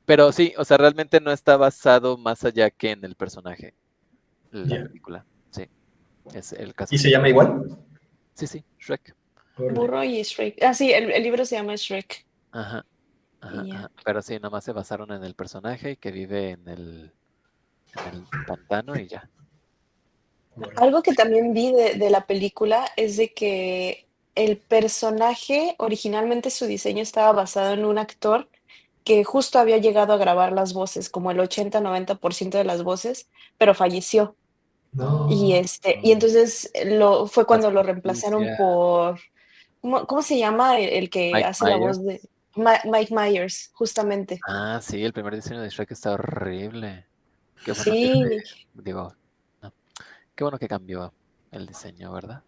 Pero sí, o sea, realmente no está basado más allá que en el personaje, la película. Sí, es el caso. ¿Y se llama igual? Sí, Shrek. Burro y Shrek. Ah, sí, el libro se llama Shrek. Ajá. Pero sí, nomás se basaron en el personaje que vive en el pantano y ya. Algo que también vi de la película es de que el personaje, originalmente su diseño estaba basado en un actor que justo había llegado a grabar las voces, como el 80-90% de las voces, pero falleció. Y No. y entonces fue Más cuando lo reemplazaron justicia. por, ¿cómo se llama el que Mike hace la Myers. voz de Mike Myers, justamente? Ah, sí, el primer diseño de Shrek está horrible. Qué bueno que Sí, digo, no, qué bueno que cambió el diseño, ¿verdad?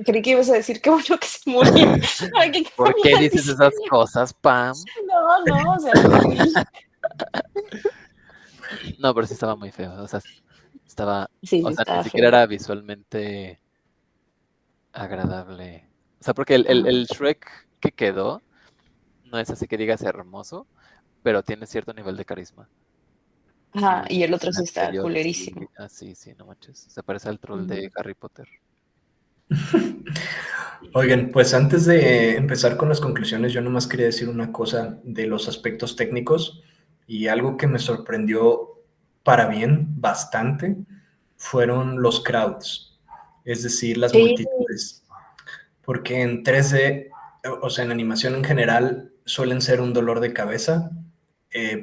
creí que ibas a decir qué bueno que se murió. Ay, que ¿Por cambió qué el dices esas diseño. cosas, Pam? No, o sea, lo que vi. No, pero sí estaba muy feo. O sea, Sí, sí, ni estaba siquiera feo. era visualmente agradable. O sea, porque el Shrek que quedó no es así que digas hermoso, pero tiene cierto nivel de carisma. Ajá, Y y el otro el sí está anterior sí, culerísimo. sí, no manches. Se parece al troll de Harry Potter. Oigan, pues antes de empezar con las conclusiones, yo nomás quería decir una cosa de los aspectos técnicos y algo que me sorprendió para bien bastante fueron los crowds, es decir, las Sí, multitudes, porque en 3D, o sea, en animación en general, suelen ser un dolor de cabeza,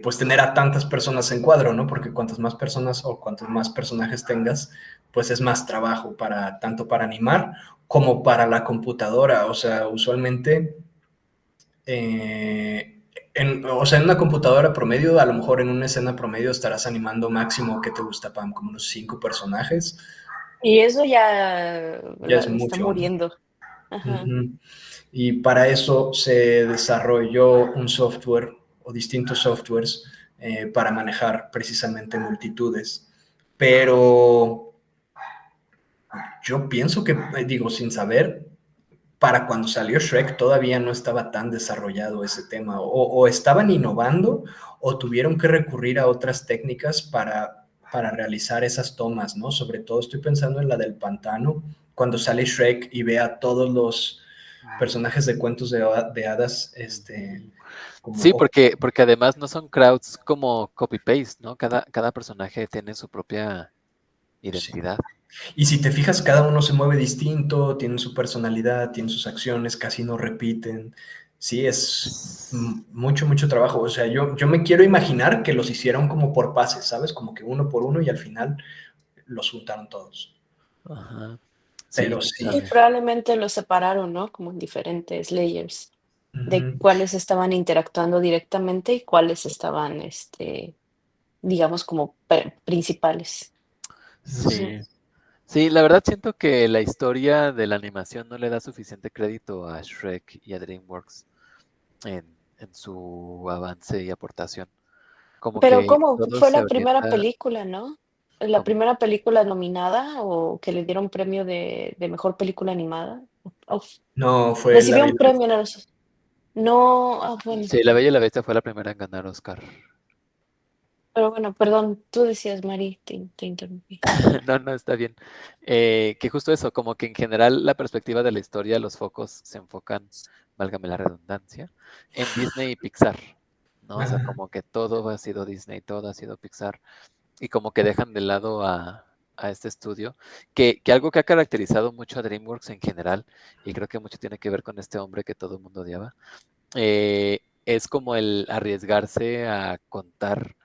pues tener a tantas personas en cuadro, ¿no? Porque cuantas más personas o cuantos más personajes tengas, pues es más trabajo para tanto para animar como para la computadora. O sea, usualmente, o sea, en una computadora promedio, a lo mejor en una escena promedio estarás animando máximo, ¿qué te gusta, Pam? Como unos 5 personajes. y eso ya Ya es está mucho, ¿no? muriendo. Ajá. Uh-huh. Y para eso se desarrolló un software o distintos softwares para manejar precisamente multitudes. Pero yo pienso que, digo, sin saber, para cuando salió Shrek todavía no estaba tan desarrollado ese tema, o estaban innovando o tuvieron que recurrir a otras técnicas para realizar esas tomas, ¿no? Sobre todo estoy pensando en la del pantano, cuando sale Shrek y ve a todos los personajes de cuentos de hadas, Sí, como... porque además no son crowds como copy-paste, ¿no? Cada personaje tiene su propia Sí. identidad. Y si te fijas, cada uno se mueve distinto, tienen su personalidad, tienen sus acciones, casi no repiten. Sí, es mucho, mucho trabajo. O sea, yo me quiero imaginar que los hicieron como por pases, ¿sabes? Como que uno por uno y al final los juntaron todos. Ajá. Sí, Pero quién sí. Sí, sabe. probablemente los separaron, ¿no? Como en diferentes layers, de Ujú. cuáles estaban interactuando directamente y cuáles estaban, digamos, como principales. Ujú. Sí. Sí, la verdad siento que la historia de la animación no le da suficiente crédito a Shrek y a DreamWorks en su avance y aportación. Como Pero, que ¿cómo? todo Fue se la primera orienta película, ¿no? La como, primera película nominada o que le dieron premio de mejor película animada. Oh, No, fue La recibió Bella un y la premio en los no, bueno, sí, La Bella y la Bestia fue la primera en ganar Oscar. pero bueno, perdón, tú decías, Mari, te interrumpí. No, no, está bien. Que justo eso, como que en general la perspectiva de la historia, los focos se enfocan, válgame la redundancia, en Disney y Pixar, ¿no? O sea, Ajá. como que todo ha sido Disney, todo ha sido Pixar, y como que dejan de lado a este estudio, que algo que ha caracterizado mucho a DreamWorks en general, y creo que mucho tiene que ver con este hombre que todo el mundo odiaba, es como el arriesgarse a contar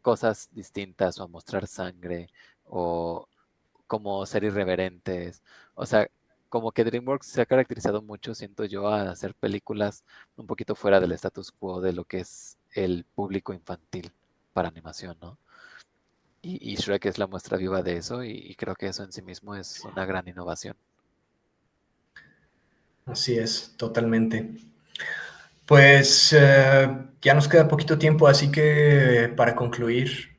cosas distintas o a mostrar sangre o como ser irreverentes. O sea, como que DreamWorks se ha caracterizado mucho, siento yo, a hacer películas un poquito fuera del status quo de lo que es el público infantil para animación, ¿no? Y Shrek es la muestra viva de eso y creo que eso en sí mismo es una gran innovación. Así es, totalmente. Pues ya nos queda poquito tiempo, así que para concluir,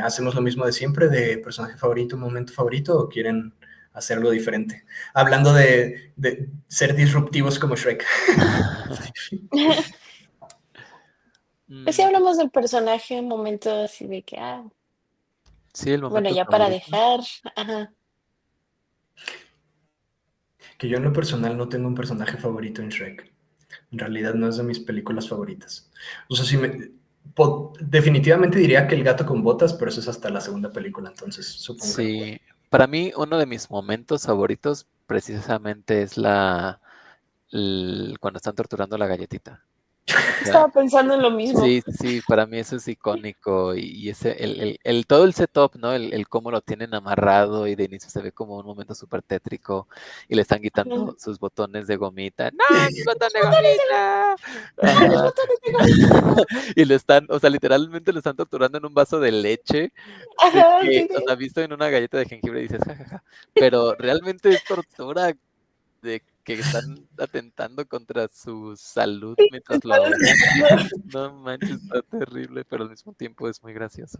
¿hacemos lo mismo de siempre, de personaje favorito, momento favorito, o quieren hacer algo diferente? Hablando de ser disruptivos como Shrek. Pues sí Mm, hablamos del personaje, un momento así de que, sí, el bueno, momento ya para favorito. dejar, ajá. Que yo en lo personal no tengo un personaje favorito en Shrek. En realidad no es de mis películas favoritas. O sea, definitivamente diría que El gato con botas, pero eso es hasta la segunda película, entonces supongo que no cuenta. Sí, para mí uno de mis momentos favoritos precisamente es cuando están torturando la galletita. O sea, Estaba pensando en lo mismo. sí, sí, para mí eso es icónico y ese, todo el setup, ¿no? El cómo lo tienen amarrado y de inicio se ve como un momento súper tétrico y le están Ajá. quitando sus botones de gomita. ¡No, mi botón de gomita! ¡No, los Ajá. botones de gomita! Y lo están, o sea, literalmente lo están torturando en un vaso de leche, de Ajá, que, sí, o sí. sea, visto en una galleta de jengibre dices, jajaja, pero realmente es tortura de que están atentando contra su salud Sí, te mientras lo está ahogan. describiendo. No manches, está terrible, pero al mismo tiempo es muy gracioso.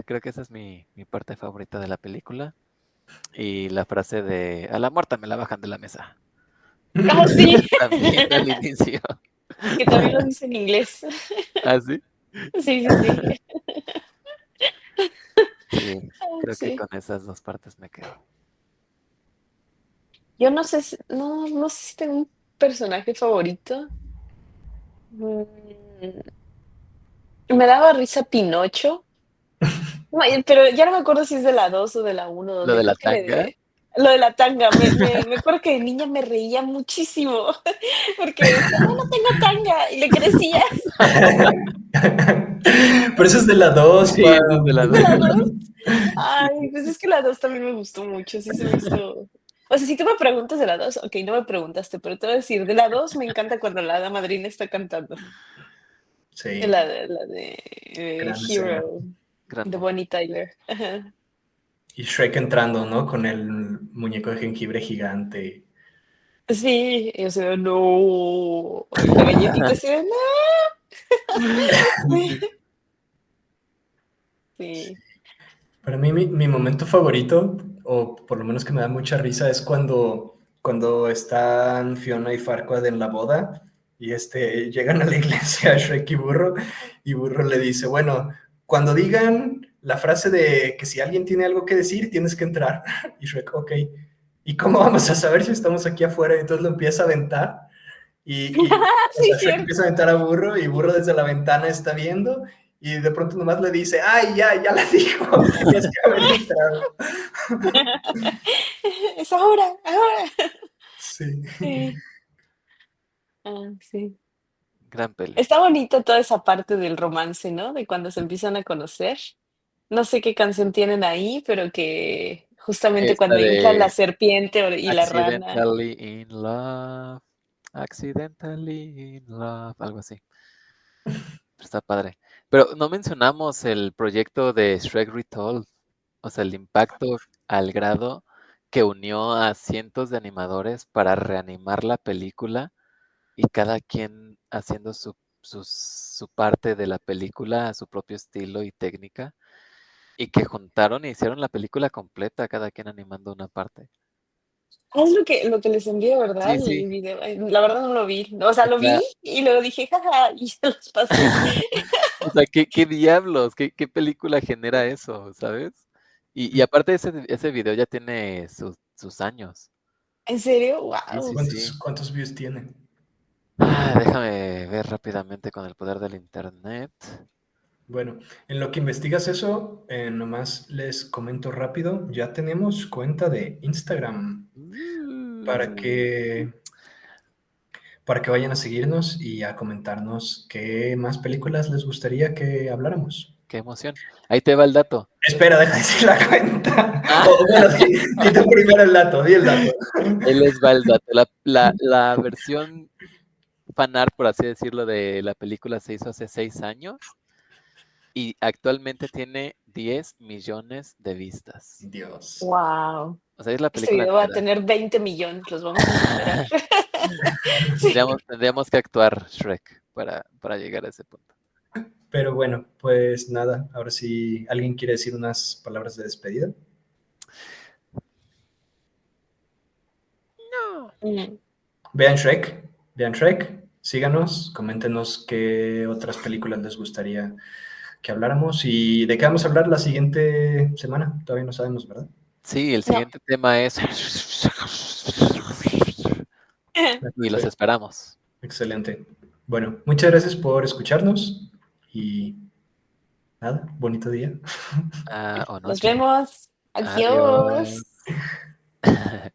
Creo que esa es mi parte favorita de la película. Y la frase de a la muerta me la bajan de la mesa. Ah, sí. También al inicio. Que también lo dice en inglés. ¿Ah, sí? Sí, sí, sí. Sí, Ah, creo que sí. con esas dos partes me quedo. Yo no sé si no sé si tengo un personaje favorito. Mm, me daba risa Pinocho. No, pero ya no me acuerdo si es de la 2 o de la uno Lo donde de la creo que tanga. lo de la tanga, me acuerdo que de niña me reía muchísimo, porque decía: "No, no tengo tanga", y le crecía. Pero eso es de la 2, Sí, eso es de Pau. la ¿De dos. la 2? Ay, pues es que la 2 también me gustó mucho, sí se me hizo o sea, si tú me preguntas de la 2, okey, no me preguntaste, pero te voy a decir, de la 2 me encanta cuando la hada madrina está cantando, Sí, la de, gran escena. Hero, Gran de momento. Bonnie Tyler. Ajá. Y Shrek entrando, ¿no? Con el muñeco de jengibre gigante. Sí, y yo así de: "No", y la galletita así de: "No". Sí, sí. Sí. Para mí, mi momento favorito, o por lo menos que me da mucha risa, es cuando están Fiona y Farquaad en la boda y llegan a la iglesia Shrek y Burro le dice, bueno, cuando digan la frase de que si alguien tiene algo que decir, tienes que entrar. Y Shrek, ok. ¿Y cómo vamos a saber si estamos aquí afuera? Y entonces lo empieza a aventar o Sí, sea, Shrek cierto. empieza a aventar a Burro y Burro desde la ventana está viendo y de pronto nomás le dice, ay, ya la dijo, tenías que haber entrado. Es ahora, ahora. Sí. Sí. Sí. Gran peli. Está bonita toda esa parte del romance, ¿no? De cuando se empiezan a conocer. No sé qué canción tienen ahí, pero que justamente Esta cuando inflan la de serpiente y la rana. Accidentally in Love. Accidentally in Love. Algo así. Está padre. Pero no mencionamos el proyecto de Shrek Retold. O sea, el impacto al grado que unió a cientos de animadores para reanimar la película y cada quien haciendo su parte de la película a su propio estilo y técnica, y que juntaron y hicieron la película completa, cada quien animando una parte. Es lo que les envié, ¿verdad? Sí, sí, El video. Ay, la verdad no lo vi. O sea, lo está. vi y luego dije, jaja, y se los pasé. O sea, ¿qué diablos? ¿Qué película genera eso, sabes? Y aparte ese video ya tiene sus años. ¿En serio? Sí, sí, Wow. sí. ¿Cuántos views tiene? Déjame ver rápidamente con el poder del internet. Bueno, en lo que investigas eso, nomás les comento rápido, ya tenemos cuenta de Instagram para Mm, que, para que vayan a seguirnos y a comentarnos qué más películas les gustaría que habláramos. qué emoción. Ahí te va el dato. Espera, deja de decir la cuenta. Ah, O bueno, di tú primero el dato, di el dato. ahí les va el dato. La versión fanart, por así decirlo, de la película se hizo hace 6 años y actualmente tiene 10 millones de vistas. Dios. Wow. O sea, es la Este película video va a entera. tener 20 millones, los vamos a superar. Sí. Tendríamos que actuar Shrek para llegar a ese punto. Pero bueno, pues nada, ahora sí, ¿alguien quiere decir unas palabras de despedida? No. Mm. Vean Shrek, síganos, coméntenos qué otras películas les gustaría que habláramos y de qué vamos a hablar la siguiente semana. Todavía no sabemos, ¿verdad? Sí, el No. siguiente tema es... Y los esperamos. Excelente. Bueno, muchas gracias por escucharnos y nada, bonito día. O Nos noche. vemos. Adiós. Adiós.